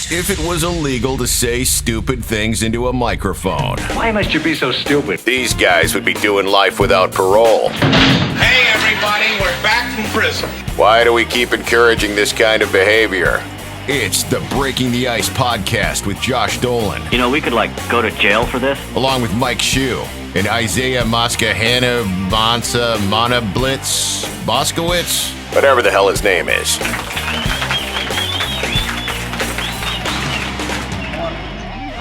if it was illegal to say stupid things into a microphone. Why must you be so stupid? These guys would be doing life without parole. Hey, everybody, we're back from prison. Why do we keep encouraging this kind of behavior? It's the Breaking the Ice podcast with Josh Dolan. You know, we could, go to jail for this. Along with Mike Shue and Isaiah Moskahana Mana Blitz Boskowitz, whatever the hell his name is.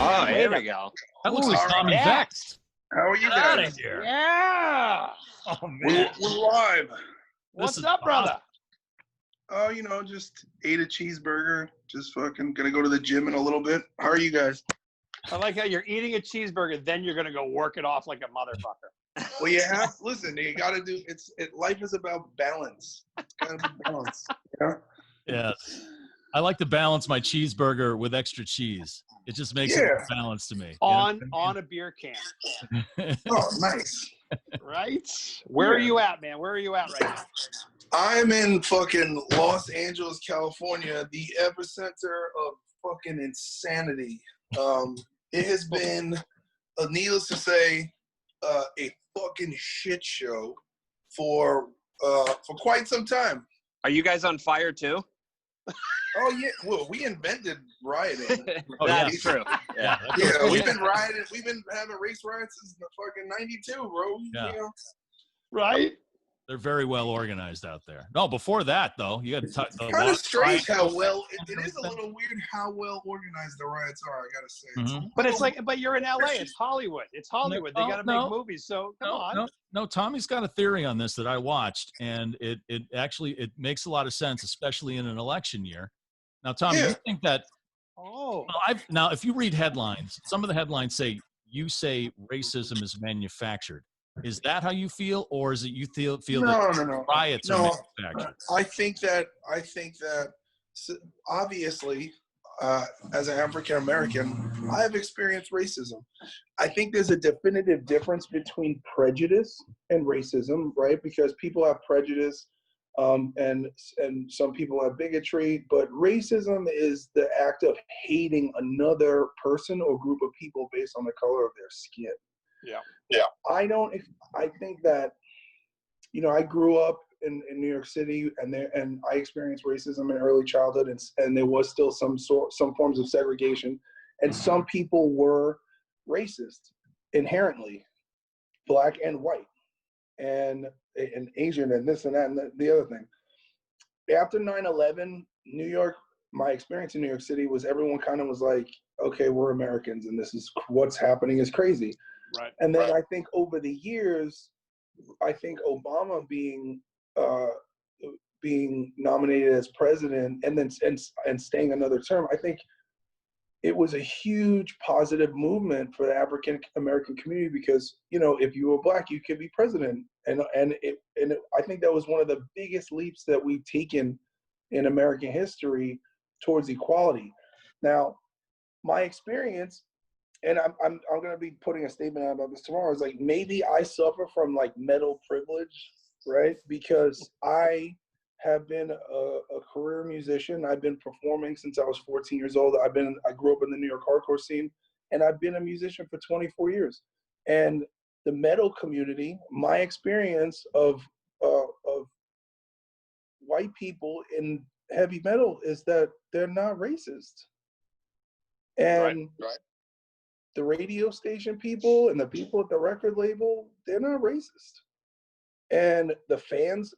Oh, here we go. That looks like Tommy Vext. How are you Get out guys? of here. Yeah. Oh, man. We're live. What's up, brother? Oh, just ate a cheeseburger. Just fucking gonna go to the gym in a little bit. How are you guys? I like how you're eating a cheeseburger, then you're gonna go work it off like a motherfucker. Well, you have listen. You got to do. Life is about balance. It's kind of balance. Yeah. Yes. I like to balance my cheeseburger with extra cheese. It just makes it more balanced to me. On a beer can. Oh, nice. Right? Where are you at, man? Where are you at right now? I'm in fucking Los Angeles, California, the epicenter of fucking insanity. It has been, needless to say, a fucking shit show for quite some time. Are you guys on fire too? Oh yeah, well, we invented rioting. That's true. Yeah. Yeah, we've been rioting. We've been having race riots since the fucking '92, bro. Yeah. Right? They're very well organized out there. No, before that, though, you got to talk. Kind of strange how well it is. A little weird how well organized the riots are. I gotta say. Mm-hmm. But it's but you're in LA. It's Hollywood. It's Hollywood. They got to make movies. So come on. No. Tommy's got a theory on this that I watched, and it actually makes a lot of sense, especially in an election year. Now, Tommy, you think that? Oh. Well, now, if you read headlines, some of the headlines say racism is manufactured. Is that how you feel, or is it you feel that riots are manufactured? I think that obviously, as an African American, I have experienced racism. I think there's a definitive difference between prejudice and racism, right? Because people have prejudice, and some people have bigotry, but racism is the act of hating another person or group of people based on the color of their skin. Yeah. I think that, I grew up in New York City, and I experienced racism in early childhood, and there was still some forms of segregation, and some people were racist inherently, black and white, and Asian, and this and that and the other thing. After 9/11, New York, my experience in New York City was everyone kind of was like, okay, we're Americans, and this is what's happening is crazy. Right. And then I think over the years, Obama being nominated as president and then and staying another term, I think it was a huge positive movement for the African American community because if you were black, you could be president, and I think that was one of the biggest leaps that we've taken in American history towards equality. Now, my experience. And I'm going to be putting a statement out about this tomorrow. Is like maybe I suffer from metal privilege, right? Because I have been a career musician. I've been performing since I was 14 years old. I grew up in the New York hardcore scene, and I've been a musician for 24 years. And the metal community, my experience of white people in heavy metal is that they're not racist. And right. The radio station people and the people at the record label, they're not racist. And the fans,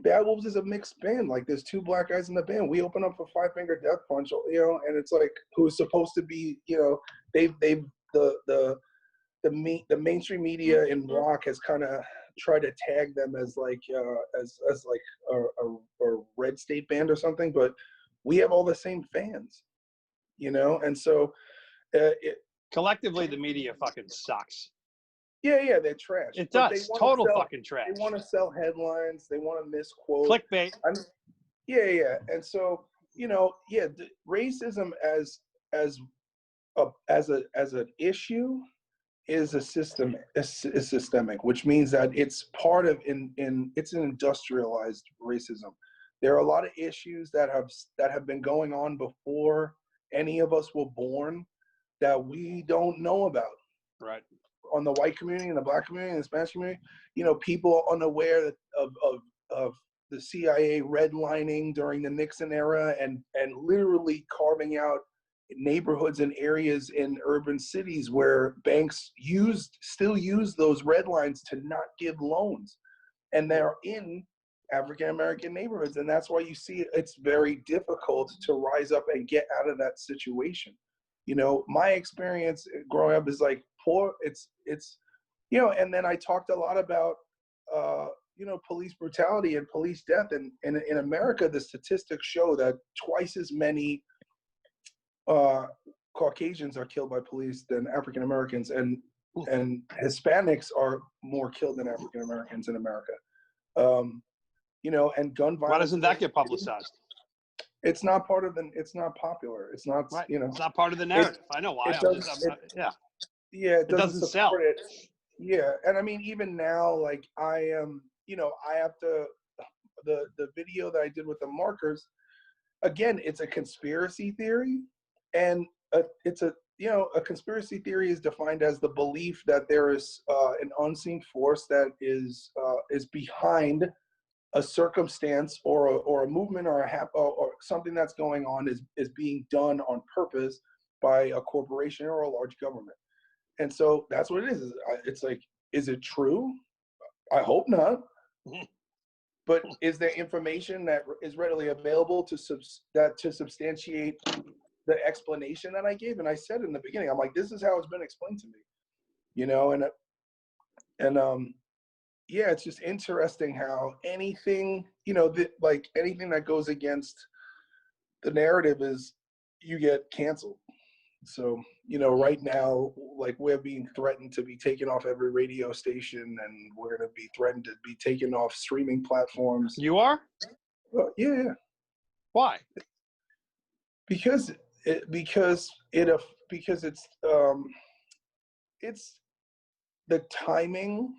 Bad Wolves is a mixed band. Like there's two black guys in the band. We open up for Five Finger Death Punch, and it's like who's supposed to be, the mainstream media in rock has kind of tried to tag them as a red state band or something, but we have all the same fans, and so. Collectively, the media fucking sucks. Yeah, they're trash. It does. Total fucking trash. They want to sell headlines. They want to misquote. Clickbait. Yeah. And so, racism as an issue is systemic, which means that it's part of it's an industrialized racism. There are a lot of issues that have been going on before any of us were born that we don't know about. Right. On the white community and the black community and the Spanish community, you know, people unaware of the CIA redlining during the Nixon era and literally carving out neighborhoods and areas in urban cities where banks still use those red lines to not give loans, and they're in African American neighborhoods, and that's why you see it's very difficult to rise up and get out of that situation. You know, my experience growing up is like poor. It's you know, and then I talked a lot about you know, police brutality and police death, and in America, the statistics show that twice as many Caucasians are killed by police than African Americans, and Hispanics are more killed than African Americans in America. You know, and gun violence. Why doesn't that get publicized? It's not part of the. It's not popular. It's not. Right. You know, it's not part of the narrative. I know why. Yeah. Yeah, it doesn't sell. It. Yeah, and I mean, even now, like I am, you know, I have to. The video that I did with the markers, again, it's a conspiracy theory, and it's a, you know, a conspiracy theory is defined as the belief that there is an unseen force that is behind a circumstance or a movement or something that's going on is being done on purpose by a corporation or a large government. And so that's what it is. It's like, is it true? I hope not. But is there information that is readily available to substantiate the explanation that I gave? And I said in the beginning, I'm like, this is how it's been explained to me, you know, and yeah, it's just interesting how anything, you know, like anything that goes against the narrative is you get canceled. So, you know, right now, like we're being threatened to be taken off every radio station, and we're going to be threatened to be taken off streaming platforms. You are? Yeah. Why? Because it's the timing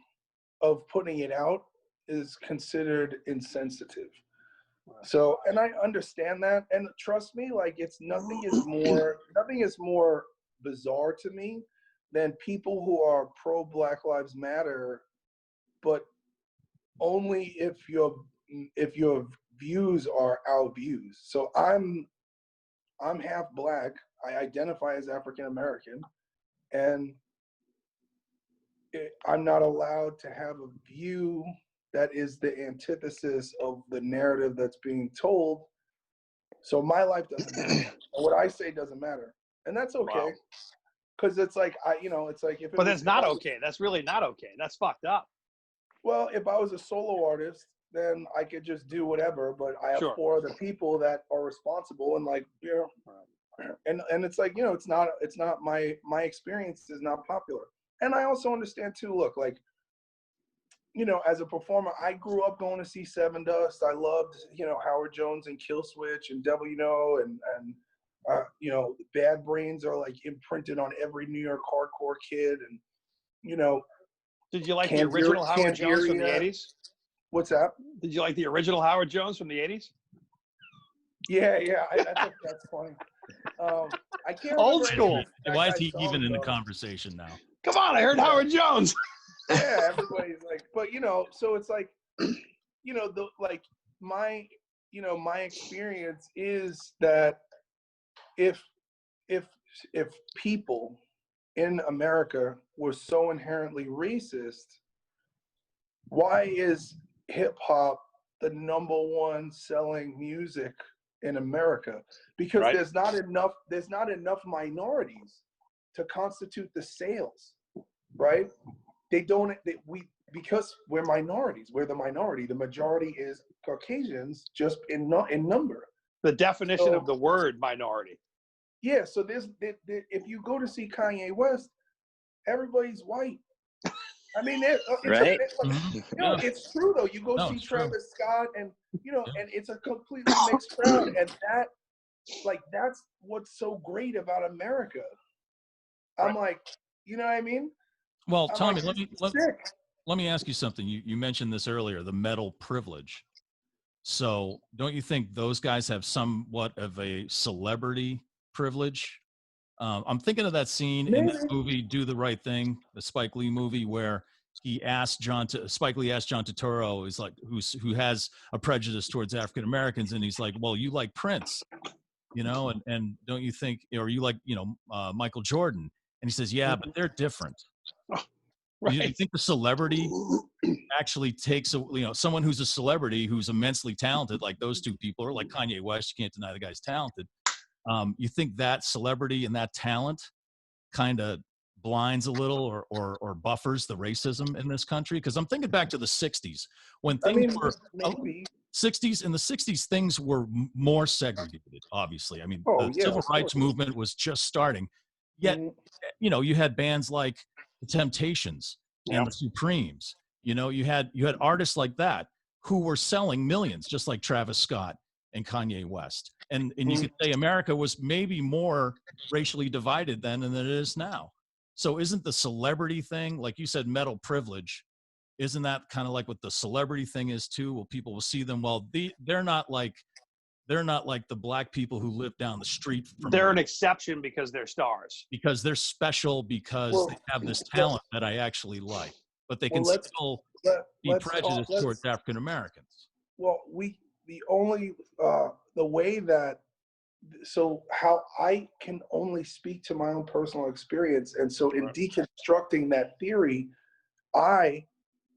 of putting it out is considered insensitive. So, and I understand that, and trust me, like nothing is more bizarre to me than people who are pro Black Lives Matter, but only if your views are our views. So I'm half Black. I identify as African American, and I'm not allowed to have a view that is the antithesis of the narrative that's being told. So my life doesn't matter. And what I say doesn't matter. And that's okay. Because it's like, it's like if it But that's not okay. That's really not okay. That's fucked up. Well, if I was a solo artist, then I could just do whatever. But I have four other people that are responsible, and like, you know, and it's like, you know, it's not my experience is not popular. And I also understand too, look, like, you know, as a performer, I grew up going to see Seven Dust. I loved, you know, Howard Jones and Killswitch and Devil You Know, and you know, Bad Brains are like imprinted on every New York hardcore kid. And, you know. Did you like the original Howard Jones from the 80s? What's that? Did you like the original Howard Jones from the 80s? Yeah. That's funny. I can't Old school. Why is he even in the conversation now? Come on, I heard Howard Jones. Yeah, everybody's like, but you know, so it's like, you know, my experience is that if people in America were so inherently racist, why is hip hop the #1 selling music in America? Because there's not enough minorities to constitute the sales, right? Because we're minorities. We're the minority. The majority is Caucasians, just in number. The definition of the word minority. Yeah. So if you go to see Kanye West, everybody's white. I mean, it's true though. You go see Travis Scott, and you know, and it's a completely mixed crowd, and that's what's so great about America. I'm like, you know what I mean? Well, Tommy, let me ask you something. You mentioned this earlier, the metal privilege. So don't you think those guys have somewhat of a celebrity privilege? I'm thinking of that scene in that movie, Do the Right Thing, the Spike Lee movie, where Spike Lee asked John Turturro, is like, who has a prejudice towards African Americans, and he's like, well, you like Prince, and don't you think, or you like, Michael Jordan? And he says, yeah, but they're different. Right. You think the celebrity actually takes someone who's a celebrity who's immensely talented, like those two people, or like Kanye West, you can't deny the guy's talented. You think that celebrity and that talent kind of blinds a little or buffers the racism in this country? Because I'm thinking back to the 60s when things were maybe. 60s. In the 60s, things were more segregated, obviously. I mean, the civil rights movement was just starting. Yet, you had bands like the Temptations and the Supremes. You had artists like that who were selling millions, just like Travis Scott and Kanye West. And you could say America was maybe more racially divided then than it is now. So isn't the celebrity thing, like you said, metal privilege, isn't that kind of like what the celebrity thing is too? Well, people will see them. Well, they're not like the black people who live down the street from They're an exception because they're stars. Because they're special, because they have this talent that I actually like. But they can still be prejudiced towards African Americans. Well, how I can only speak to my own personal experience. And so in deconstructing that theory, I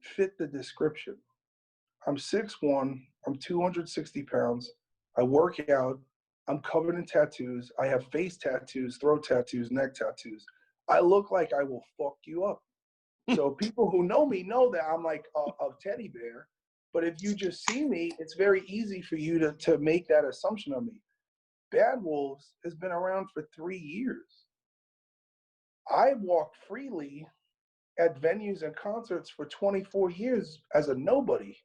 fit the description. I'm 6'1", I'm 260 pounds. I work out. I'm covered in tattoos. I have face tattoos, throat tattoos, neck tattoos. I look like I will fuck you up. So people who know me know that I'm like a teddy bear. But if you just see me, it's very easy for you to make that assumption of me. Bad Wolves has been around for 3 years. I walked freely at venues and concerts for 24 years as a nobody.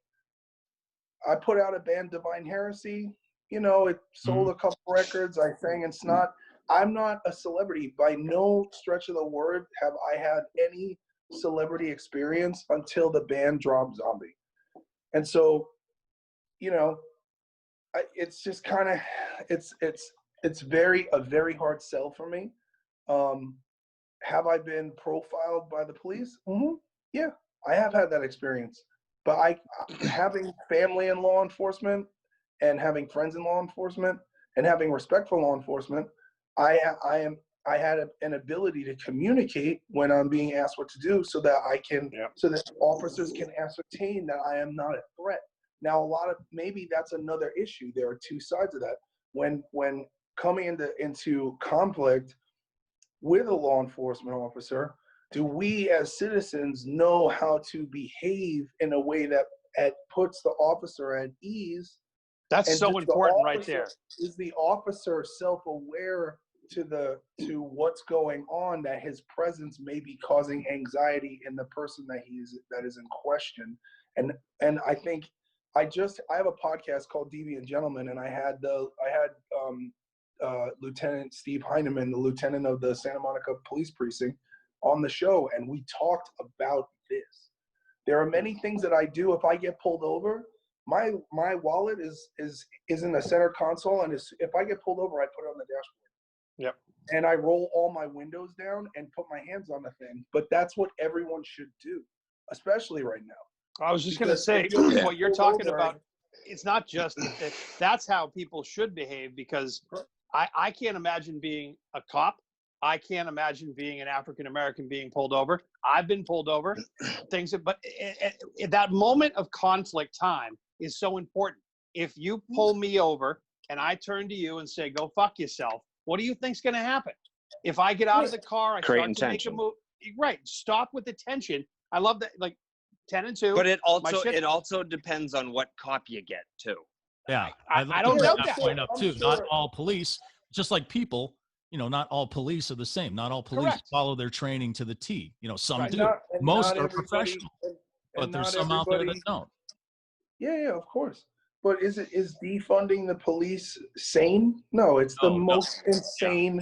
I put out a band, Divine Heresy. It sold a couple records. I sang in Snot. I'm not a celebrity. By no stretch of the word have I had any celebrity experience until the band dropped Zombie. And so, it's just kind of, it's a very hard sell for me. Have I been profiled by the police? Yeah, I have had that experience. But having family in law enforcement and having friends in law enforcement and having respect for law enforcement, I had an ability to communicate when I'm being asked what to do, so that so that officers can ascertain that I am not a threat. Now, maybe that's another issue. There are two sides of that. When coming into conflict with a law enforcement officer, do we as citizens know how to behave in a way that puts the officer at ease? That's so important right there. Is the officer self-aware to what's going on, that his presence may be causing anxiety in the person that is in question? And I think I have a podcast called Deviant Gentlemen, and I had Lieutenant Steve Heineman, the lieutenant of the Santa Monica Police Precinct, on the show, and we talked about this. There are many things that I do. If I get pulled over, my wallet is in the center console, and if I get pulled over, I put it on the dashboard. Yep. And I roll all my windows down and put my hands on the thing. But that's what everyone should do, especially right now. I was just going to say, what you're talking about, it's not just that's how people should behave, because I can't imagine being a cop. I can't imagine being an African American being pulled over. I've been pulled over. But that moment of conflict time is so important. If you pull me over and I turn to you and say, go fuck yourself, what do you think's going to happen? If I get out of the car, I start to make a move. Right. Stop with the tension. I love that. Like 10 and 2. But it also depends on what cop you get too. Yeah. I don't doubt that point up too. Not all police, just like people, not all police are the same. Not all police follow their training to the T. Some do. Most are professional, but there's some out there that don't. Yeah, of course. But is defunding the police sane? No, it's the most insane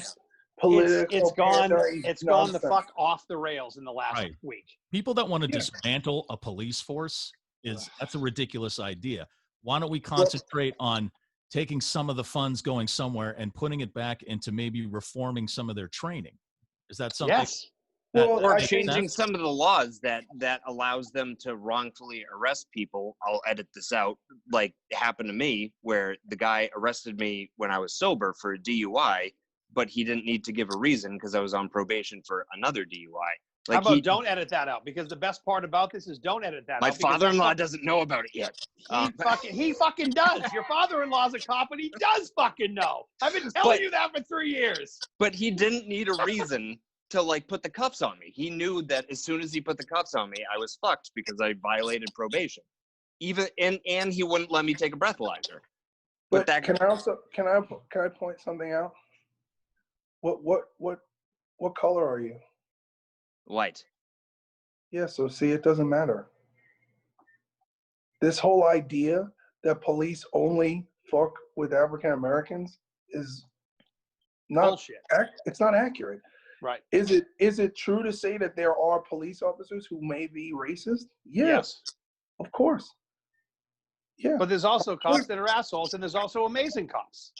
political. It's gone the fuck off the rails in the last week. People that want to dismantle a police force that's a ridiculous idea. Why don't we concentrate on taking some of the funds going somewhere and putting it back into maybe reforming some of their training? Is that something? Yes. Or changing some of the laws that allows them to wrongfully arrest people. I'll edit this out. Like it happened to me, where the guy arrested me when I was sober for a DUI, but he didn't need to give a reason because I was on probation for another DUI. How about don't edit that out? Because the best part about this is don't edit that out. My father-in-law doesn't know about it yet. He fucking does. Your father-in-law's a cop and he does fucking know. I've been telling you that for 3 years. But he didn't need a reason to like put the cuffs on me. He knew that as soon as he put the cuffs on me, I was fucked because I violated probation. Even and he wouldn't let me take a breathalyzer. But that can I point something out? What color are you? White. Yeah, so see, it doesn't matter. This whole idea that police only fuck with African Americans is not bullshit. It's not accurate. Right. Is it true to say that there are police officers who may be racist? Yes. Of course. Yeah. But there's also cops that are assholes, and there's also amazing cops.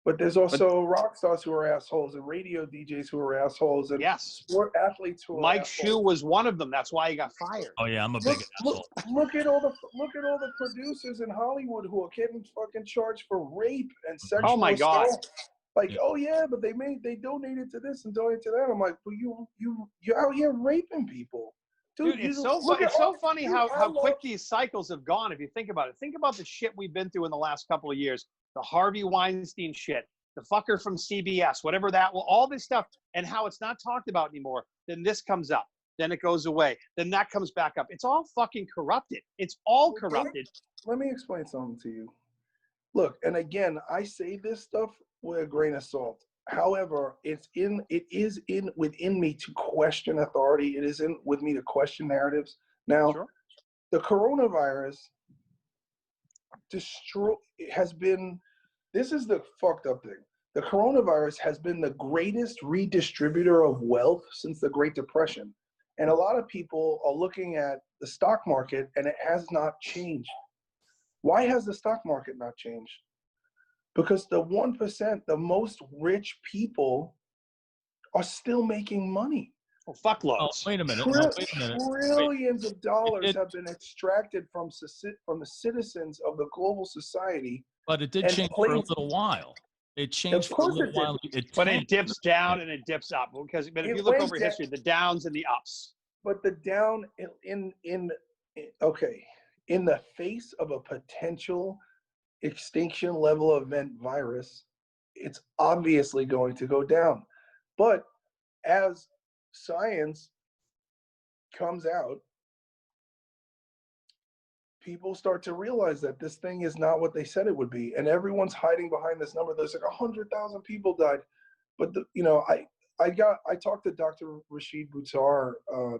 But there's also rock stars who are assholes, and radio DJs who are assholes, and sport athletes who are Mike assholes. Shue was one of them. That's why he got fired. Oh yeah, I'm a big asshole. Look at all the producers in Hollywood who are getting fucking charged for rape and sexual Oh my God. assault. Like, oh yeah, but they donated to this and donated to that. I'm like, well, you're out here raping people. Dude, it's so funny how quick these cycles have gone if you think about it. Think about the shit we've been through in the last couple of years. The Harvey Weinstein shit, the fucker from CBS, whatever that, well, all this stuff, and how it's not talked about anymore. Then this comes up. Then it goes away. Then that comes back up. It's all fucking corrupted. It's all corrupted. Let me explain something to you. Look, and again, I say this stuff with a grain of salt. However, it is within me to question authority. It is with me to question narratives. Now, the coronavirus this is the fucked up thing. The coronavirus has been the greatest redistributor of wealth since the Great Depression. And a lot of people are looking at the stock market and it has not changed. Why has the stock market not changed? Because the 1%, the most rich people, are still making money. Oh, fuckloads. Oh, wait a minute. Trillions of dollars have been extracted from the citizens of the global society. But it did change for a little while. It changed for a little while. But it dips down and it dips up. But if you look over history, the downs and the ups. But the down in the face of a potential extinction level event virus, it's obviously going to go down. But as science comes out, people start to realize that this thing is not what they said it would be, and everyone's hiding behind this number. There's like 100,000 people died, but I talked to Dr. Rashid Buttar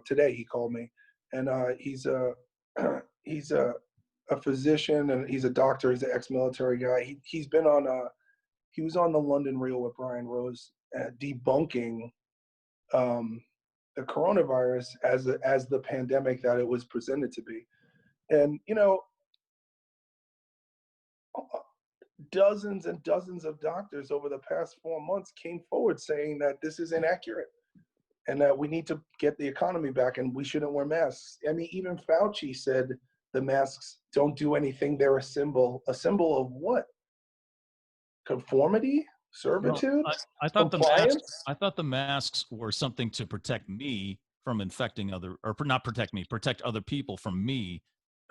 today. He called me, and he's a physician and he's a doctor. He's an ex-military guy. He was on the London Reel with Brian Rose, debunking the coronavirus as the pandemic that it was presented to be. And dozens and dozens of doctors over the past 4 months came forward saying that this is inaccurate and that we need to get the economy back and we shouldn't wear masks. I mean, even Fauci said the masks don't do anything. They're a symbol of what? Conformity? Servitude? No, I thought the masks were something to protect me from infecting protect other people from me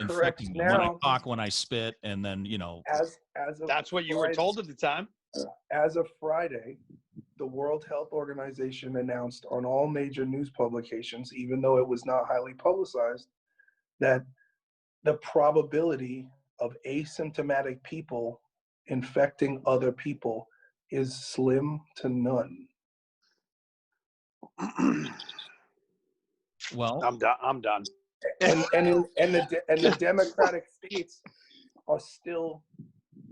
infecting me. When I talk, when I spit, and then that's what you were told at the time. As of Friday, the World Health Organization announced on all major news publications, even though it was not highly publicized, that the probability of asymptomatic people infecting other people is slim to none. Well, I'm done. And the Democratic states are still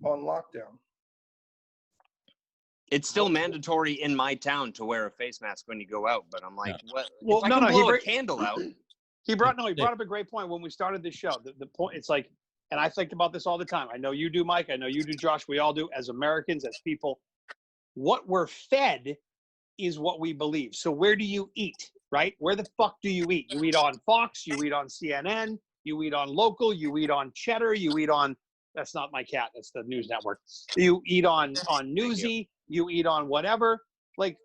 on lockdown. It's still mandatory in my town to wear a face mask when you go out, but I'm like, what? Well, if I can blow a candle out. He brought up a great point when we started this show. The point, it's like and I think about this all the time. I know you do, Mike. I know you do, Josh. We all do as Americans, as people. What we're fed is what we believe. So where do you eat, right? Where the fuck do you eat? You eat on Fox, you eat on CNN, you eat on local, you eat on Cheddar, you eat on, that's not my cat, that's the news network. You eat on Newsy, you eat on whatever. Like,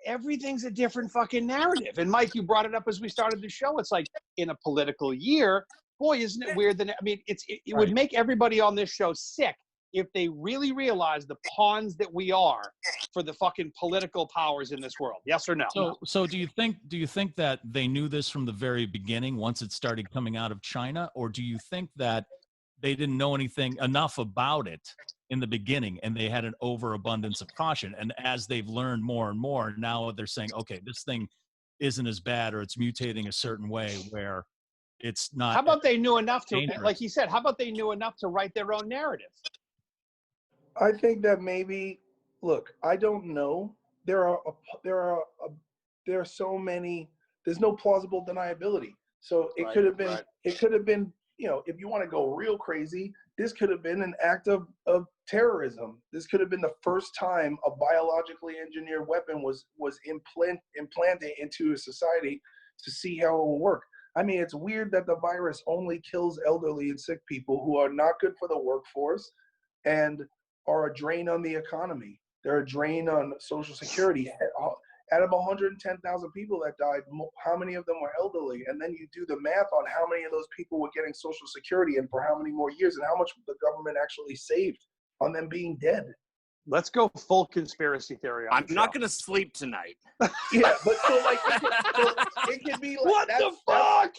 everything's a different fucking narrative. And Mike, you brought it up as we started the show. It's like, in a political year, boy, isn't it weird that, I mean, it would make everybody on this show sick if they really realize the pawns that we are for the fucking political powers in this world. Yes or no? So do you think that they knew this from the very beginning once it started coming out of China, or do you think that they didn't know anything enough about it in the beginning and they had an overabundance of caution, and as they've learned more and more, now they're saying, okay, this thing isn't as bad, or it's mutating a certain way where it's not. How about they knew enough to, dangerous. like he said, how about they knew enough to write their own narrative? I think that maybe, look, I don't know. There are so many. There's no plausible deniability. So it could have been. It could have been. You know, if you want to go real crazy, this could have been an act of terrorism. This could have been the first time a biologically engineered weapon was implanted into a society to see how it will work. I mean, it's weird that the virus only kills elderly and sick people who are not good for the workforce and are a drain on the economy. They're a drain on Social Security. Out of 110,000 people that died, how many of them were elderly? And then you do the math on how many of those people were getting Social Security and for how many more years, and how much the government actually saved on them being dead. Let's go full conspiracy theory. I'm not going to sleep tonight. Yeah, but so like it could be like, what the fuck?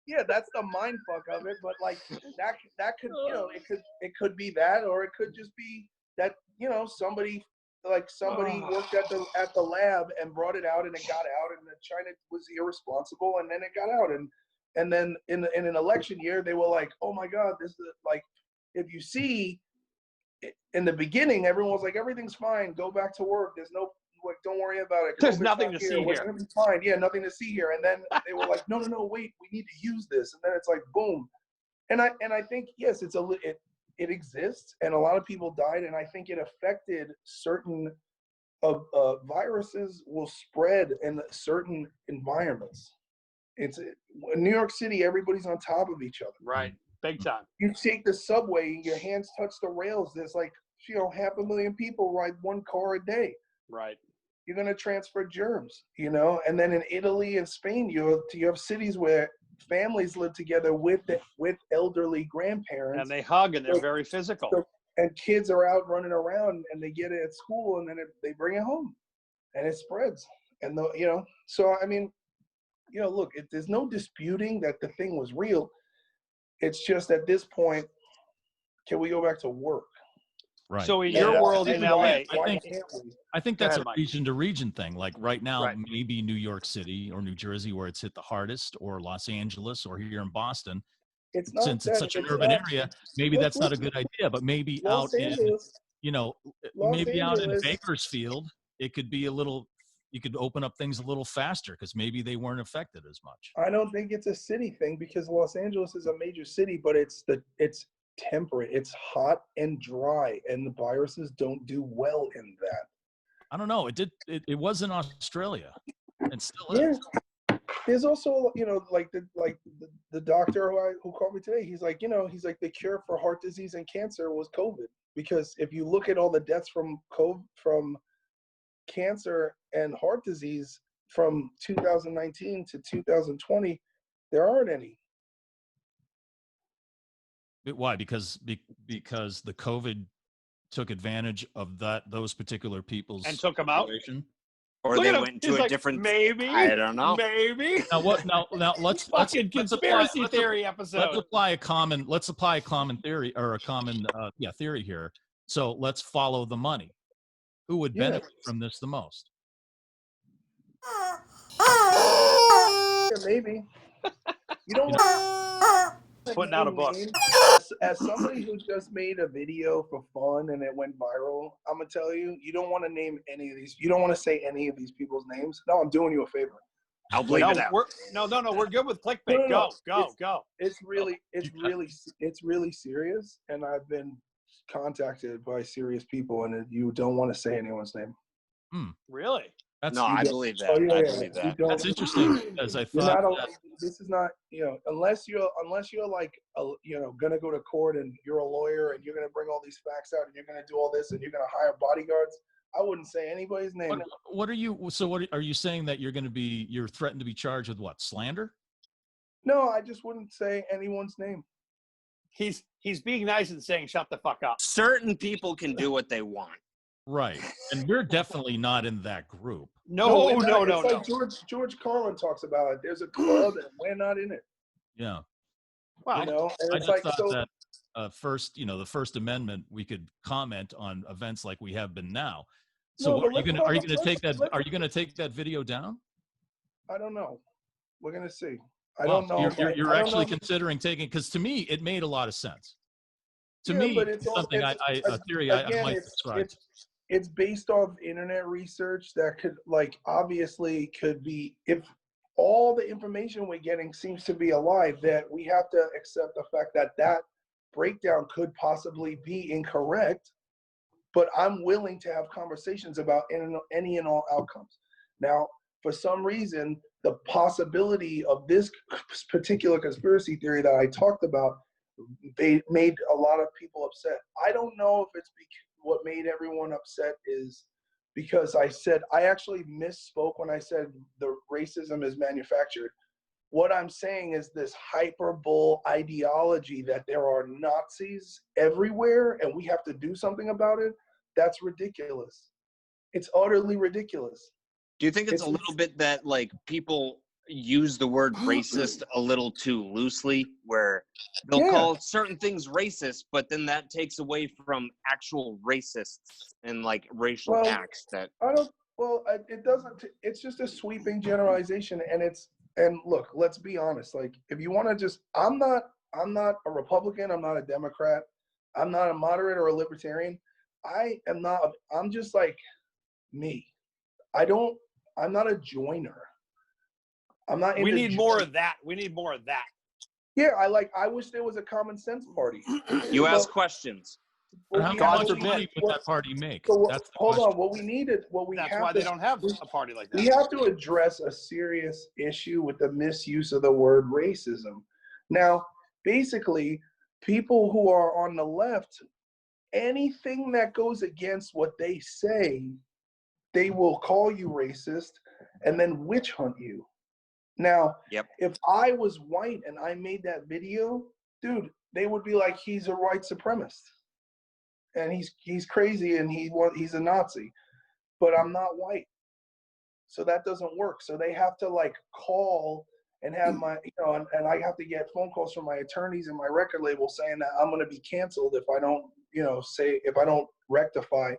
Yeah, that's the mind fuck of it. But like that could, you know, it could be that, or it could just be that, you know, somebody worked at the lab and brought it out and it got out, and then China was irresponsible and then it got out, and then in an election year they were like, oh my God, this is like, if you see in the beginning everyone was like, everything's fine, go back to work, there's no, like, don't worry about it, there's nothing to see here, we're gonna be fine, yeah, nothing to see here. And then they were like, no, wait, we need to use this, and then it's like boom. And I think, yes, it exists, and a lot of people died, and I think it affected certain viruses will spread in certain environments. It's in New York City, everybody's on top of each other. Right, big time. You take the subway, your hands touch the rails. There's like, you know, 500,000 people ride one car a day. Right. You're gonna transfer germs, you know. And then in Italy and Spain, you have cities where families live together with elderly grandparents, and they hug, and they're very physical. And kids are out running around, and they get it at school, and then they bring it home, and it spreads. And you know, so I mean, you know, look, there's no disputing that the thing was real. It's just at this point, can we go back to work? Right. So in your world in LA, I think that's a region to region thing. Like right now, maybe New York City or New Jersey, where it's hit the hardest, or Los Angeles, or here in Boston. Since it's such an urban area, maybe that's not a good idea. But maybe out in, you know, maybe out in Bakersfield, it could be a little. You could open up things a little faster because maybe they weren't affected as much. I don't think it's a city thing, because Los Angeles is a major city, but it's temperate, it's hot and dry, and the viruses don't do well in that. I don't know. It was in Australia, and still is. Yeah. There's also, you know, like the doctor who called me today. He's like, you know, the cure for heart disease and cancer was COVID, because if you look at all the deaths from cancer and heart disease from 2019 to 2020, there aren't any. Why? Because the COVID took advantage of those particular people's and took them out, or they went to a different. Maybe I don't know. Maybe. Now what? Now let's conspiracy theory episode. Let's apply a common theory, or a common theory here. So let's follow the money. Who would benefit from this the most? Yeah, maybe. You don't want putting out a book. As somebody who just made a video for fun and it went viral, I'm gonna tell you, you don't want to name any of these. You don't want to say any of these people's names. No, I'm doing you a favor. I'll bleep it out. We're good with clickbait. No. Go. It's really serious, and I've been contacted by serious people, and you don't want to say anyone's name. Really? I believe that. Oh, yeah, I believe that. That's interesting, as I You're thought. not, this is not, unless you're like, gonna go to court and you're a lawyer and you're gonna bring all these facts out and you're gonna do all this and you're gonna hire bodyguards. I wouldn't say anybody's name. What are you saying that you're threatened to be charged with what? Slander? No, I just wouldn't say anyone's name. He's being nice and saying shut the fuck up. Certain people can do what they want. Right. And we're definitely not in that group. No. Like George Carlin talks about it. There's a club and we're not in it. Yeah. Well, and it's I like, just thought that the First Amendment, we could comment on events like we have been now. So are you going to take that video down? I don't know. We're going to see. I don't know. You're actually considering taking, because to me, it made a lot of sense. To me, it's something a theory I might subscribe to. It's based off internet research that obviously could be, if all the information we're getting seems to be alive, that we have to accept the fact that breakdown could possibly be incorrect, but I'm willing to have conversations about any and all outcomes. Now, for some reason, the possibility of this particular conspiracy theory that I talked about, they made a lot of people upset. I don't know if it's what made everyone upset is because I actually misspoke when I said the racism is manufactured. What I'm saying is this hyperbole ideology that there are Nazis everywhere and we have to do something about it. That's ridiculous. It's utterly ridiculous. Do you think it's a little bit that people use the word racist a little too loosely, where they'll call certain things racist, but then that takes away from actual racists and racial acts that it doesn't. It's just a sweeping generalization, and look, let's be honest. If you want to I'm not a Republican. I'm not a Democrat. I'm not a moderate or a libertarian. I'm just like me. I'm not a joiner. I'm not. We need more of that. Yeah, I wish there was a common sense party. You ask questions. How much money would that party make? That's hold on. What we needed. That's why they don't have a party like that. We have to address a serious issue with the misuse of the word racism. Now, basically, people who are on the left, anything that goes against what they say, they will call you racist and then witch hunt you. Now, if I was white and I made that video, dude, they would be like, he's a white supremacist, and he's crazy, and he's a Nazi. But I'm not white, so that doesn't work. So they have to call and have my, and I have to get phone calls from my attorneys and my record label saying that I'm going to be canceled if I don't, if I don't rectify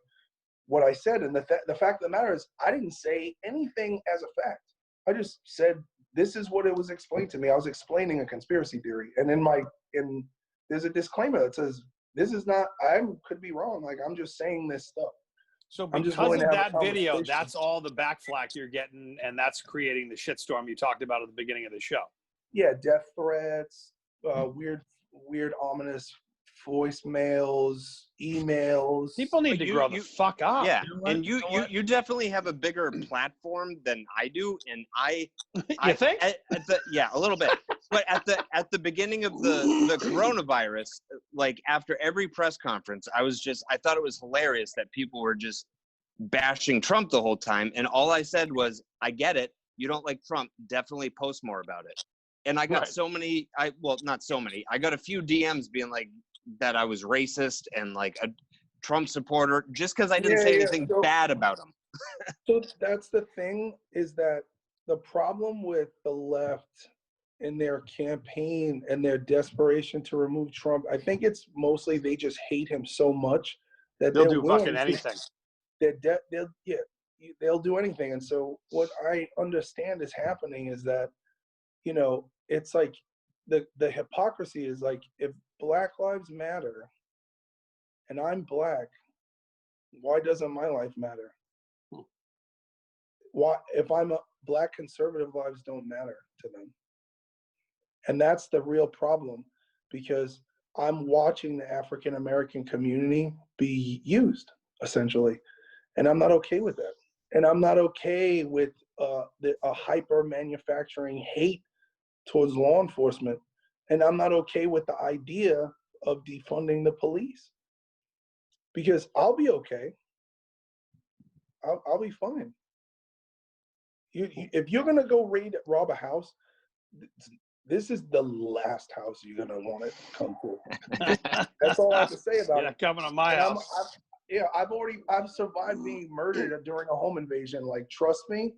what I said. And the fact of the matter is, I didn't say anything as a fact. I just said, this is what it was explained to me. I was explaining a conspiracy theory. And there's a disclaimer that says, this is not, I could be wrong. I'm just saying this stuff. So because of that video, that's all the backflack you're getting, and that's creating the shitstorm you talked about at the beginning of the show. Yeah, death threats, weird, ominous voicemails, emails. People need to grow the fuck up. Yeah, and you definitely have a bigger platform than I do, and I think a little bit. But at the beginning of the coronavirus, after every press conference, I thought it was hilarious that people were just bashing Trump the whole time, and all I said was, I get it. You don't like Trump, definitely post more about it. And I got not so many. I got a few DMs being that I was racist and a Trump supporter just because I didn't say anything bad about him. So that's the thing, is that the problem with the left in their campaign and their desperation to remove Trump, I think it's mostly they just hate him so much that they'll do fucking anything. They'll do anything. And so what I understand is happening is that, it's the hypocrisy is if Black Lives Matter and I'm Black, why doesn't my life matter? why, if I'm a black conservative, lives don't matter to them. And that's the real problem, because I'm watching the African American community be used, essentially. And I'm not okay with that. And I'm not okay with a hyper manufacturing hate towards law enforcement. And I'm not okay with the idea of defunding the police, because I'll be okay. I'll be fine. If you're gonna go rob a house, this is the last house you're gonna want to come to. That's all I have to say about it. Coming to my house. I've survived being murdered during a home invasion. Like, trust me.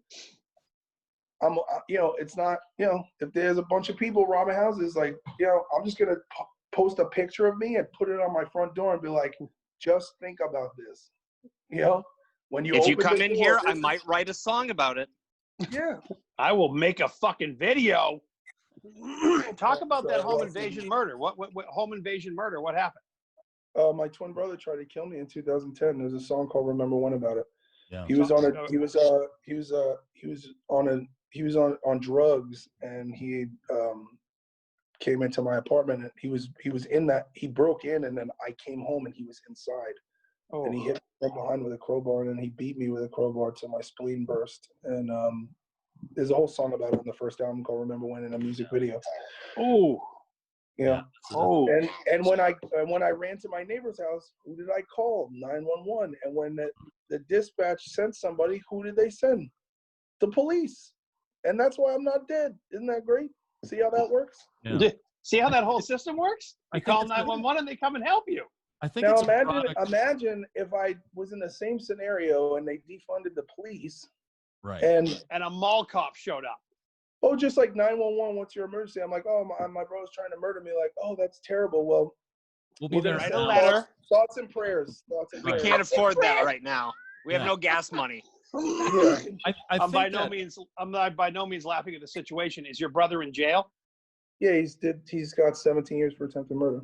It's not, if there's a bunch of people robbing houses, like, I'm just gonna post a picture of me and put it on my front door and be like, just think about this. When you if you come in here, I might write a song about it. Yeah, I will make a fucking video. Talk about that home invasion murder. What home invasion murder? What happened? My twin brother tried to kill me in 2010. There's a song called "Remember When" about it. Yeah. He was on drugs, and he came into my apartment, and he broke in, and then I came home and he was inside. Oh. And he hit me from behind with a crowbar, and then he beat me with a crowbar till my spleen burst. And there's a whole song about it on the first album called "Remember When" in a music video. Oh. Yeah. Oh. And when I ran to my neighbor's house, who did I call? 911. And when the dispatch sent somebody, who did they send? The police. And that's why I'm not dead. Isn't that great? See how that works? Yeah. See how that whole system works? You call 911 and they come and help you. I think. Now imagine if I was in the same scenario and they defunded the police. Right. And a mall cop showed up. Oh, just like 911, what's your emergency? I'm like, oh, my brother's trying to murder me. Like, oh, that's terrible. Well, we'll be there. Write a letter. Thoughts and prayers. We can't afford that right now. We have no gas money. Yeah. I'm by no means laughing at the situation. Is your brother in jail? Yeah, he's got 17 years for attempted murder.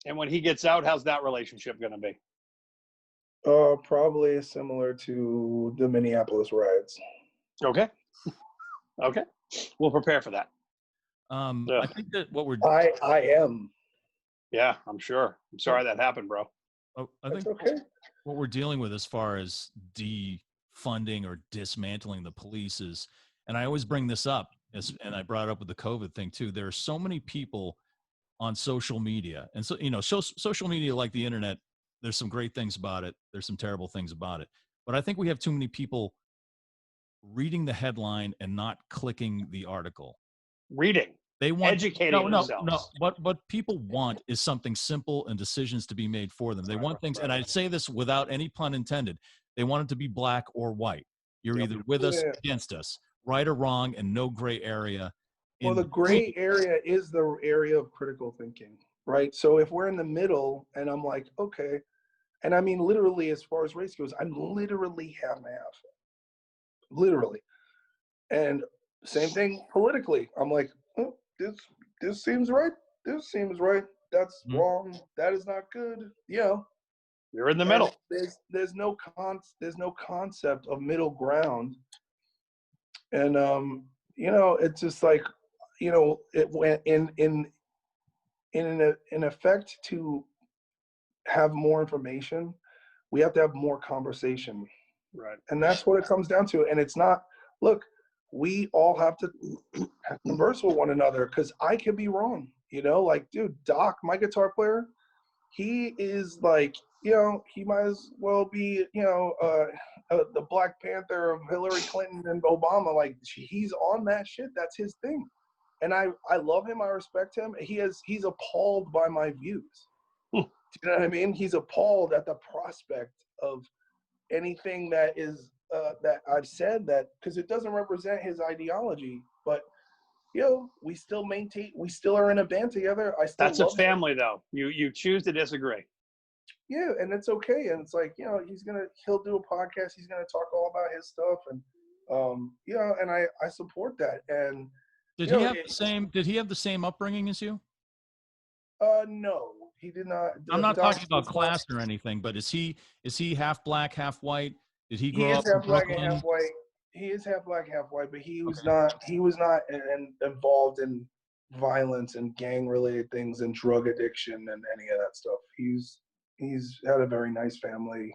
And when he gets out, how's that relationship going to be? Probably similar to the Minneapolis riots. Okay. Okay. We'll prepare for that. I think that what we're I am. Yeah, I'm sure. I'm sorry that happened, bro. I think what we're dealing with as far as defunding or dismantling the police is, and I always bring this up, and I brought it up with the COVID thing too. There are so many people on social media, and so social media, like the internet, there's some great things about it. There's some terrible things about it. But I think we have too many people reading the headline and not clicking the article. Reading. They want educating themselves. No. What people want is something simple and decisions to be made for them. They want things, and I say this without any pun intended. They want it to be black or white. You're either with us or against us, right or wrong, and no gray area. Well, the gray area is the area of critical thinking, right? So if we're in the middle, and I'm like, okay, and I mean literally, as far as race goes, I'm literally half and half. Literally. And same thing politically. I'm like, oh, this seems right. This seems right. That's wrong. That is not good. You're in the middle. There's no concept of middle ground. And it's just like, it went in effect to have more information, we have to have more conversation. Right. And that's what it comes down to. And it's not, look, we all have to converse with one another, because I could be wrong. Like, dude, Doc, my guitar player, he is like, he might as well be, the Black Panther of Hillary Clinton and Obama. Like, he's on that shit. That's his thing. And I love him. I respect him. He's appalled by my views. Do you know what I mean? He's appalled at the prospect of anything that is that I've said, that because it doesn't represent his ideology. But we still are in a band together. That's a family, though. You choose to disagree. Yeah, and it's okay. And it's like, he'll do a podcast. He's gonna talk all about his stuff, and and I support that. And did he have the same upbringing as you? No, he did not. I'm not talking about class or anything, but is he half black, half white? Did he grow up in Brooklyn? Half black and half white. He is half black, half white, but he was not involved in violence and gang-related things and drug addiction and any of that stuff. He's had a very nice family.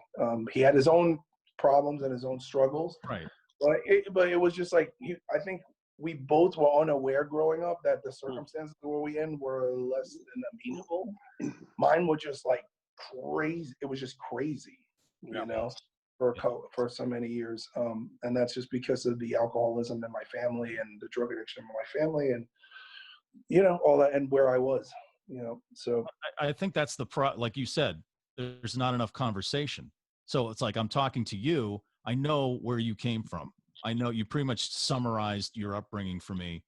He had his own problems and his own struggles. Right. But it was just like I think we both were unaware growing up that the circumstances where we in were less than amenable. Mine were just like crazy. It was just crazy, you know, for so many years. And that's just because of the alcoholism in my family and the drug addiction in my family and, you know, all that and where I was, you know, so. I think that's like you said, there's not enough conversation. So it's like, I'm talking to you. I know where you came from. I know you pretty much summarized your upbringing for me,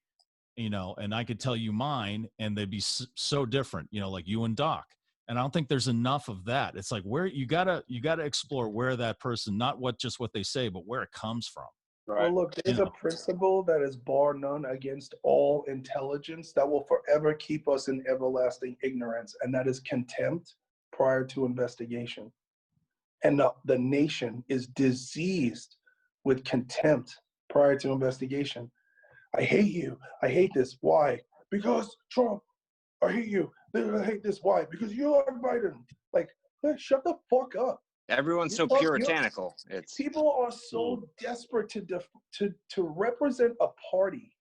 you know, and I could tell you mine and they'd be so different, you know, like you and Doc. And I don't think there's enough of that. It's like where you gotta explore where that person, not what they say, but where it comes from. Right. Well, look, there's a principle that is bar none against all intelligence that will forever keep us in everlasting ignorance, and that is contempt prior to investigation. And the nation is diseased with contempt prior to investigation. I hate you. I hate this. Why? Because Trump. I hate you. I hate this. Why? Because you are Biden. Like, shut the fuck up. Everyone's so puritanical. People are so desperate to represent a party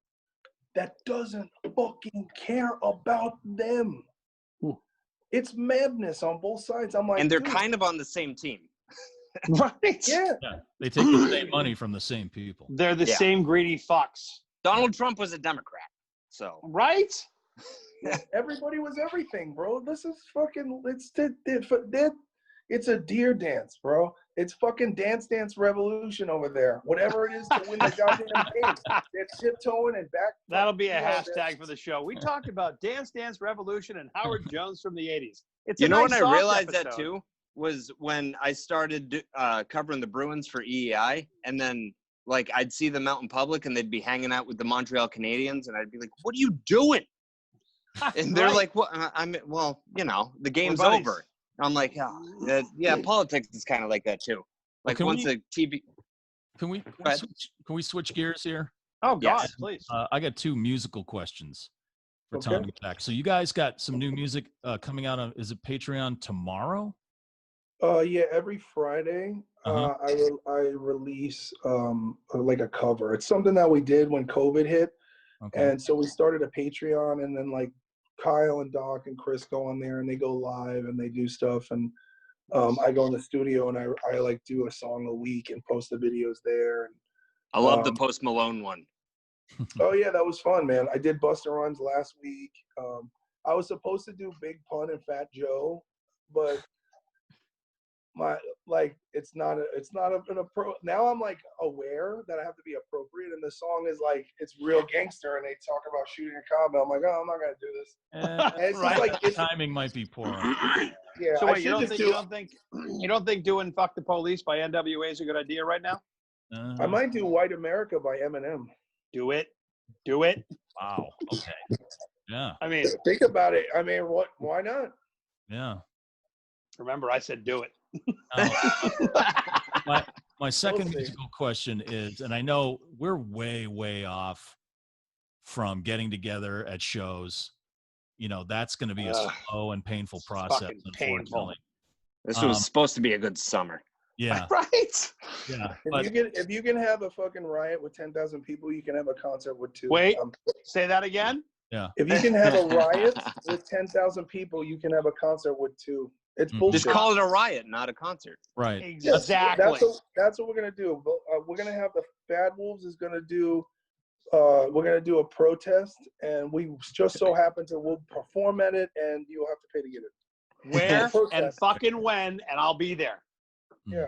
that doesn't fucking care about them. It's madness on both sides. I'm like, and they're kind of on the same team. Right. Yeah. They take the same money from the same people. They're the same greedy fucks. Donald Trump was a Democrat. So. Right? Everybody was everything, bro. This is fucking, it's a deer dance, bro. It's fucking dance revolution over there. Whatever it is to win the goddamn game. They're tiptoeing and back. That'll be a hashtag for the show. We talked about dance revolution and Howard Jones from the 80s. It's you know when I realized that too was when I started covering the Bruins for EEI, and then like I'd see them out in public and they'd be hanging out with the Montreal Canadiens, and I'd be like, "What are you doing?" And they're like, "Well, well, you know, the game's over." I'm like, yeah, politics is kind of like that too. Like TV. Can we switch gears here? Oh God, please. I got two musical questions for Tommy Beck. So you guys got some new music coming out on, is it Patreon tomorrow? Yeah, every Friday I release like a cover. It's something that we did when COVID hit. Okay. And so we started a Patreon, and then like Kyle and Doc and Chris go on there and they go live and they do stuff, and I go in the studio and I like do a song a week and post the videos there. And I love the Post Malone one. Oh yeah, that was fun, man. I did Busta Rhymes last week. I was supposed to do Big Pun and Fat Joe, but it's not now I'm like aware that I have to be appropriate, and the song is like, it's real gangster and they talk about shooting a cop. I'm like, oh, I'm not gonna do this. It's right. Like, the timing might be poor. Yeah. So wait, you don't think doing "Fuck the Police" by NWA is a good idea right now? I might do "White America" by Eminem. Do it. Wow. Okay. Yeah. I mean, think about it. I mean, what? Why not? Yeah. Remember, I said do it. My second musical question is, and I know we're way off from getting together at shows. You know, that's going to be a slow and painful process, unfortunately. This was supposed to be a good summer. Yeah. Right. Yeah. If you can have a fucking riot with 10,000 people, you can have a concert with 2. Wait, say that again? Yeah. If you can have a riot with 10,000 people, you can have a concert with 2. It's bullshit. Just call it a riot, not a concert. Right. Exactly. That's what we're gonna do. We're gonna have the Bad Wolves is gonna do. We're gonna do a protest, and we just so happen to we'll perform at it, and you'll have to pay to get it. Where and fucking when, and I'll be there. Yeah,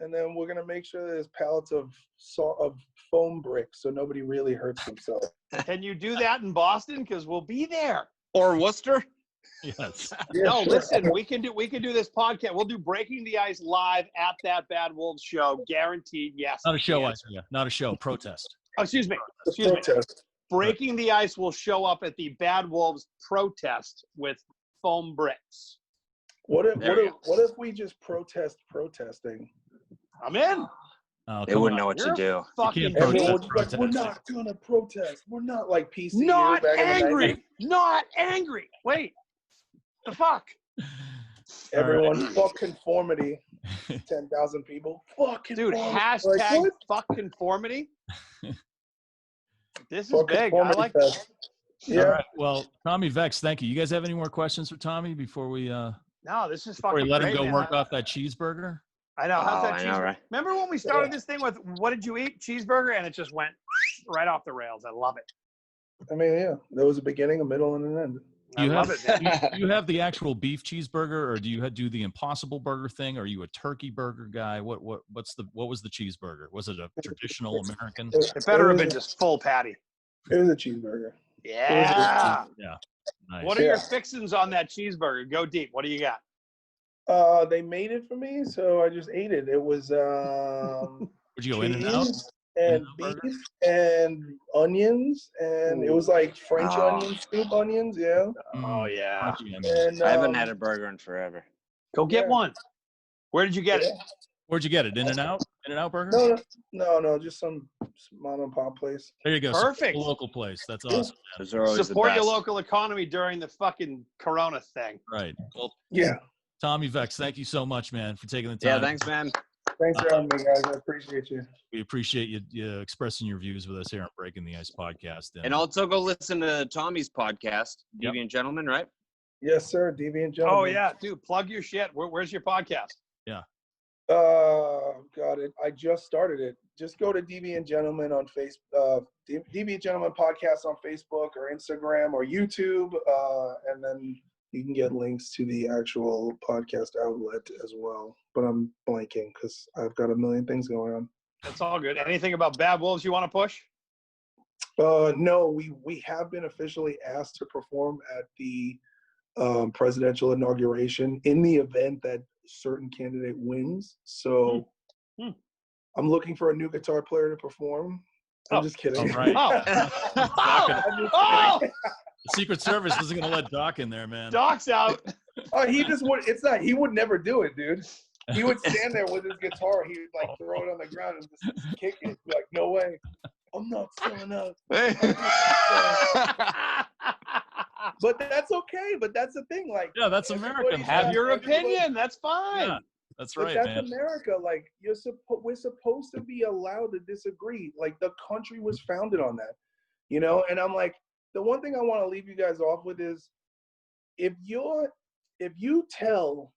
and then we're gonna make sure there's pallets of foam bricks, so nobody really hurts themselves. Can you do that in Boston? Because we'll be there. Or Worcester. Yes. No, listen, we can do this podcast. We'll do Breaking the Ice live at that Bad Wolves show, guaranteed. Yes. Not a show, Isaiah. Not a show. Protest. Oh, excuse me. Breaking the Ice will show up at the Bad Wolves protest with foam bricks. What if we just protesting? I'm in. Oh, They wouldn't know what You're to do. fucking Everyone protest, was like, we're not gonna protest. We're not like PCU not back in the 90s. angry. Not angry. Wait. The fuck? Everyone, fuck conformity. 10,000 people. Fuck Dude, conformity. hashtag Like, fuck conformity. This is fuck big. I conformity like fest. Yeah. All right. Well, Tommy Vext, thank you. You guys have any more questions for Tommy before we No, this is before we fucking let him great, go man. work off that cheeseburger? I know. How's Oh, that I cheeseburger? know, right? Remember when we started this thing with what did you eat? Cheeseburger, and it just went right off the rails. I love it. I mean, yeah. There was a beginning, a middle, and an end. I love it, man. You have the actual beef cheeseburger, or do you do the Impossible Burger thing? Are you a turkey burger guy? What was the cheeseburger? Was it a traditional American? It better have been just full patty. It was a cheeseburger. Yeah. Yeah. Nice. What are your fixins on that cheeseburger? Go deep. What do you got? They made it for me, so I just ate it. It was Would you go in and out? cheese and beef and onions, and it was like French onions, scoop onions, yeah. Oh yeah. And I haven't had a burger in forever. Go get one. Where did you get it? Where'd you get it? In and Out? In and Out Burger? No, just some mom and pop place. There you go. Perfect. A local place. That's awesome. Man. Those are always Support the your best. local economy during the fucking Corona thing. Right. Well, Yeah. Tommy Vext, thank you so much, man, for taking the time. Yeah, thanks, man. Thanks for having me, guys. I appreciate you. We appreciate you expressing your views with us here on Breaking the Ice podcast. And also go listen to Tommy's podcast, Yep. Deviant Gentleman, right? Yes, sir. Deviant Gentleman. Oh yeah, dude, plug your shit. Where's your podcast? Got it. I just started it. Just go to Deviant Gentleman on Facebook, Deviant Gentleman podcast on Facebook or Instagram or YouTube, and then you can get links to the actual podcast outlet as well. But I'm blanking because I've got a million things going on. That's all good. Anything about Bad Wolves you want to push? No, we have been officially asked to perform at the presidential inauguration in the event that certain candidate wins. So I'm looking for a new guitar player to perform. I'm just kidding. Oh, right. Oh! The Secret Service isn't going to let Doc in there, man. Doc's out. He just would. It's not. He would never do it, dude. He would stand there with his guitar. He would like throw it on the ground and just kick it. Be like, no way. I'm not selling out. But that's okay. But that's the thing. Like, Yeah, that's American. Have your opinion. That's fine. Yeah, that's But right, that's man. America. Like, we're supposed to be allowed to disagree. Like, the country was founded on that, you know. And I'm like, the one thing I want to leave you guys off with is, if you tell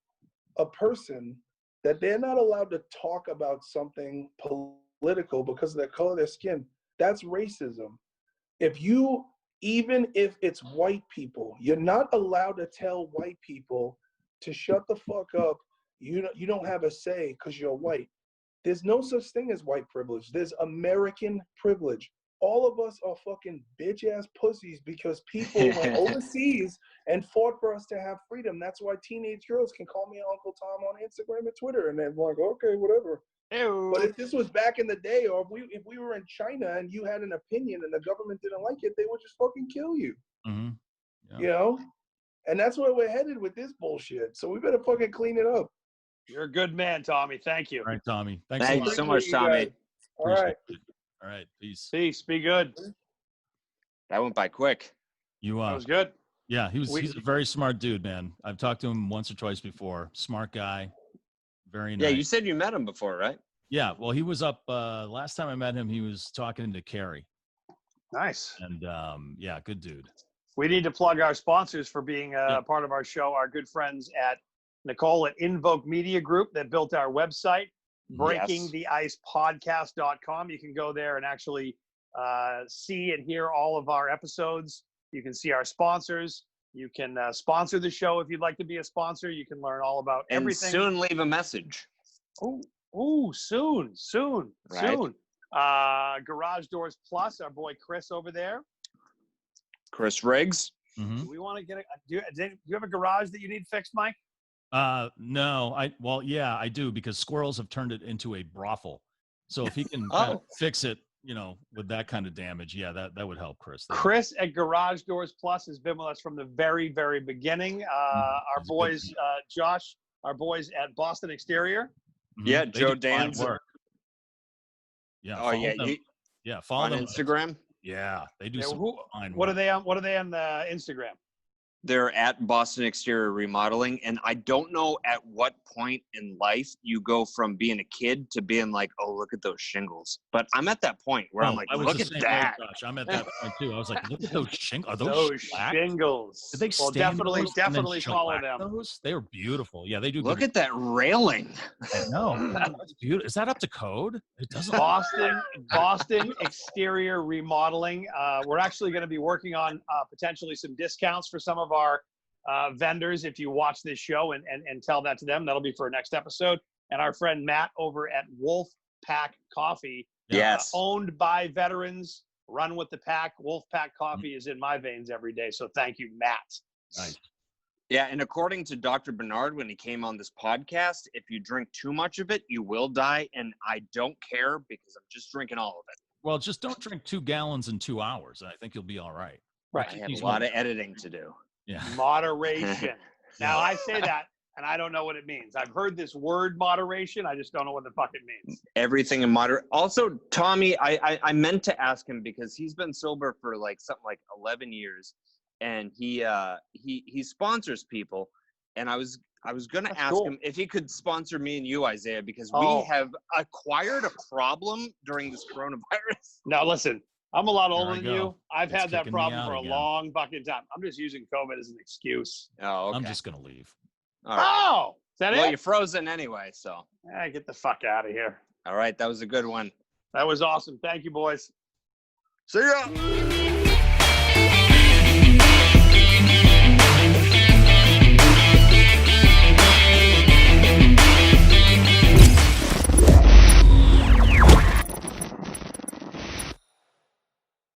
a person that they're not allowed to talk about something political because of the color of their skin, that's racism. Even if it's white people, you're not allowed to tell white people to shut the fuck up. You don't have a say because you're white. There's no such thing as white privilege. There's American privilege. All of us are fucking bitch ass pussies because people went overseas and fought for us to have freedom. That's why teenage girls can call me Uncle Tom on Instagram and Twitter, and they're like, okay, whatever. Ew. But if this was back in the day, or if we were in China and you had an opinion and the government didn't like it, they would just fucking kill you. Mm-hmm. Yeah. You know? And that's where we're headed with this bullshit. So we better fucking clean it up. You're a good man, Tommy. Thank you. All right, Tommy. Thanks Thank you a so lot. much, Tommy. All right. Appreciate it. All right, peace. Peace. Be good. That went by quick. You That was good. Yeah, he's a very smart dude, man. I've talked to him once or twice before. Smart guy. Very nice. Yeah, you said you met him before, right? Yeah, well, he was up last time I met him. He was talking to Carrie, Nice. and yeah, good dude. We need to plug our sponsors for being part of our show. Our good friends at Nicole at Invoke Media Group that built our website, breakingtheicepodcast.com. You can go there and actually see and hear all of our episodes. You can see our sponsors. You can sponsor the show if you'd like to be a sponsor. You can learn all about And everything. soon leave a message. Soon. Right. Garage Doors Plus, our boy Chris over there. Chris Riggs. Mm-hmm. Do we want to get do you have a garage that you need fixed, Mike? No, I do, because squirrels have turned it into a brothel. So if he can kind of fix it, with that kind of damage, yeah, that would help, Chris. Chris at Garage Doors Plus has been with us from the very, very beginning. Our boys, Josh, our boys at Boston Exterior. Mm-hmm. Yeah, They Joe do fine Dan's. work. Yeah. Oh yeah, Follow on them Instagram. Yeah, they do some fine What work. are they on? What are they on Instagram? They're at Boston Exterior Remodeling, and I don't know at what point in life you go from being a kid to being like, oh, look at those shingles. But I'm at that point where I'm like, look at that. Way, Josh. I'm at that point too. I was like, look at those shingles. Are Those shellacked? shingles. Did they well, stand definitely follow them. Those? They were beautiful. Yeah, they do. Look at that railing. I know. That's beautiful. Is that up to code? It doesn't. Boston Exterior Remodeling. We're actually going to be working on potentially some discounts for some of our vendors if you watch this show and tell that to them. That'll be for our next episode. And our friend Matt over at Wolf Pack Coffee, yes, owned by veterans, run with the pack. Wolf Pack Coffee is in my veins every day. So thank you, Matt. Nice. Yeah, and according to Dr. Bernard, when he came on this podcast, if you drink too much of it, you will die. And I don't care because I'm just drinking all of it. Well, just don't drink 2 gallons in 2 hours, and I think you'll be all right. Right. I have a lot of editing to do. Yeah. Moderation. Now I say that, and I don't know what it means. I've heard this word moderation. I just don't know what the fuck it means. Everything in moderate. Also, Tommy, I meant to ask him because he's been sober for like something like 11 years, and he sponsors people, and I was gonna ask him if he could sponsor me and you, Isaiah, because we have acquired a problem during this coronavirus. Now listen. I'm a lot older than you. I've It's had that kicking problem me for out a again. long fucking time. I'm just using COVID as an excuse. Oh, okay. I'm just gonna leave. All right. Oh, is that Well, it? you're frozen anyway, so. Get the fuck out of here. All right, that was a good one. That was awesome. Thank you, boys. See ya.